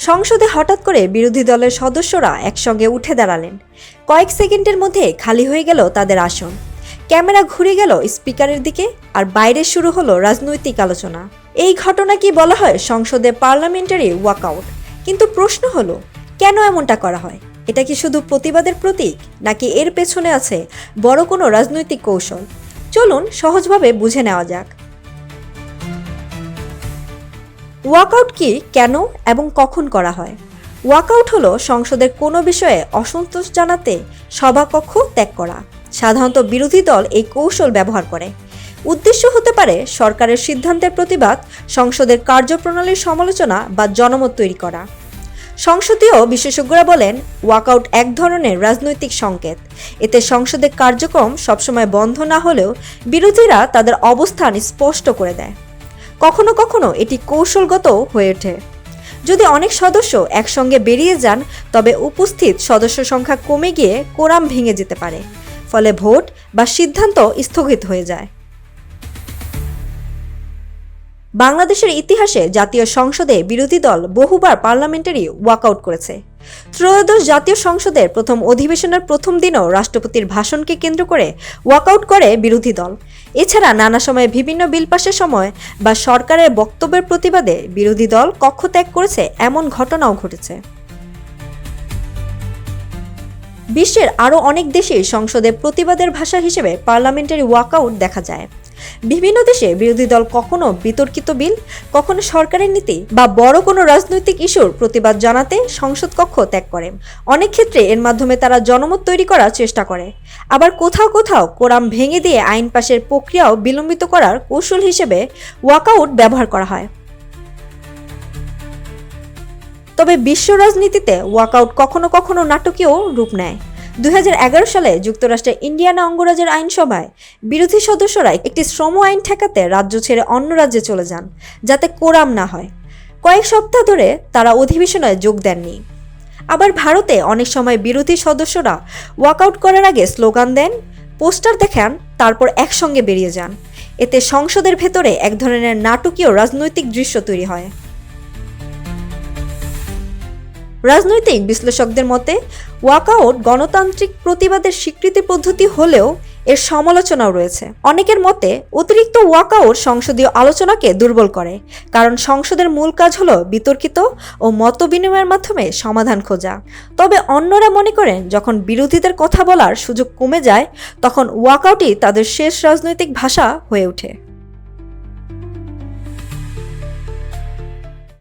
সংসদে হঠাৎ করে বিরোধী দলের সদস্যরা একসঙ্গে উঠে দাঁড়ালেন। কয়েক সেকেন্ডের মধ্যে খালি হয়ে গেল তাদের আসন। ক্যামেরা ঘুরে গেল স্পিকারের দিকে, আর বাইরে শুরু হলো রাজনৈতিক আলোচনা। এই ঘটনা কি বলা হয় সংসদে পার্লামেন্টারি ওয়াকআউট? কিন্তু প্রশ্ন হলো, কেন এমনটা করা হয়? এটা কি শুধু প্রতিবাদের প্রতীক, নাকি এর পেছনে আছে বড় কোনো রাজনৈতিক কৌশল? চলুন সহজভাবে বুঝে নেওয়া যাক। ওয়াকআউট কি, কেন এবং কখন করা হয়? ওয়াকআউট হলো সংসদের কোনো বিষয়ে অসন্তোষ জানাতে সভাকক্ষ ত্যাগ করা। সাধারণত বিরোধী দল এই কৌশল ব্যবহার করে। উদ্দেশ্য হতে পারে সরকারের সিদ্ধান্তের প্রতিবাদ, সংসদের কার্যপ্রণালীর সমালোচনা বা জনমত তৈরি করা। সংসদীয় বিশেষজ্ঞরা বলেন, ওয়াকআউট এক ধরনের রাজনৈতিক সংকেত। এতে সংসদের কার্যক্রম সবসময় বন্ধ না হলেও বিরোধীরা তাদের অবস্থান স্পষ্ট করে দেয়। কখনো কখনো এটি কৌশলগত হয়ে ওঠে। যদি অনেক সদস্য একসঙ্গে বেরিয়ে যান, তবে উপস্থিত সদস্য সংখ্যা কমে গিয়ে কোরাম ভেঙে যেতে পারে, ফলে ভোট বা সিদ্ধান্ত স্থগিত হয়ে যায়। বাংলাদেশের ইতিহাসে জাতীয় সংসদে বিরোধী দল বহুবার পার্লামেন্টারি ওয়াকআউট করেছে। ত্রয়োদশ জাতীয় সংসদের প্রথম অধিবেশনের প্রথম দিনও রাষ্ট্রপতির ভাষণকে কেন্দ্র করে ওয়াকআউট করে বিরোধী দল। এছাড়া নানা সময়ে বিভিন্ন বিল পাশের সময় বা সরকারের বক্তব্যের প্রতিবাদে বিরোধী দল কক্ষ ত্যাগ করেছে, এমন ঘটনাও ঘটেছে। বিশ্বের আরও অনেক দেশেই সংসদে প্রতিবাদের ভাষা হিসেবে পার্লামেন্টারি ওয়াকআউট দেখা যায়। বিভিন্ন দেশে বিরোধী দল কখনো বিতর্কিত বিল, কখনো সরকারের নীতি বা বড় কোনো রাজনৈতিক ইস্যুর প্রতিবাদ জানাতে সংসদ কক্ষ ত্যাগ করে। অনেক ক্ষেত্রে এর মাধ্যমে তারা জনমত তৈরি করার চেষ্টা করে। আবার কোথাও কোথাও কোরাম ভেঙে দিয়ে আইন পাশের প্রক্রিয়াও বিলম্বিত করার কৌশল হিসেবে ওয়াকআউট ব্যবহার করা হয়। তবে বিশ্ব রাজনীতিতে ওয়াকআউট কখনো কখনো নাটকীয় রূপ নেয়। 2011 সালে যুক্তরাষ্ট্রের ইন্ডিয়ানা অঙ্গরাজ্যের আইনসভায় বিরোধী সদস্যরা একটি শ্রম আইন ঠেকাতে রাজ্য ছেড়ে অন্য রাজ্যে চলে যান, যাতে কোরাম না হয়। কয়েক সপ্তাহ ধরে তারা অধিবেশনে যোগ দেননি। আবার ভারতে অনেক সময় বিরোধী সদস্যরা ওয়াকআউট করার আগে স্লোগান দেন, পোস্টার দেখান, তারপর একসঙ্গে বেরিয়ে যান। এতে সংসদের ভেতরে এক ধরনের নাটকীয় রাজনৈতিক দৃশ্য তৈরি হয়। রাজনৈতিক বিশ্লেষকদের মতে ওয়াকআউট গণতান্ত্রিক প্রতিবাদের স্বীকৃতি পদ্ধতি হলেও এর সমালোচনাও রয়েছে। অনেকের মতে অতিরিক্ত ওয়াকআউট সংসদীয় আলোচনাকে দুর্বল করে, কারণ সংসদের মূল কাজ হলো বিতর্কিত ও মত বিনিময়ের মাধ্যমে সমাধান খোঁজা। তবে অন্যরা মনে করেন, যখন বিরোধীদের কথা বলার সুযোগ কমে যায়, তখন ওয়াকআউটই তাদের শেষ রাজনৈতিক ভাষা হয়ে ওঠে।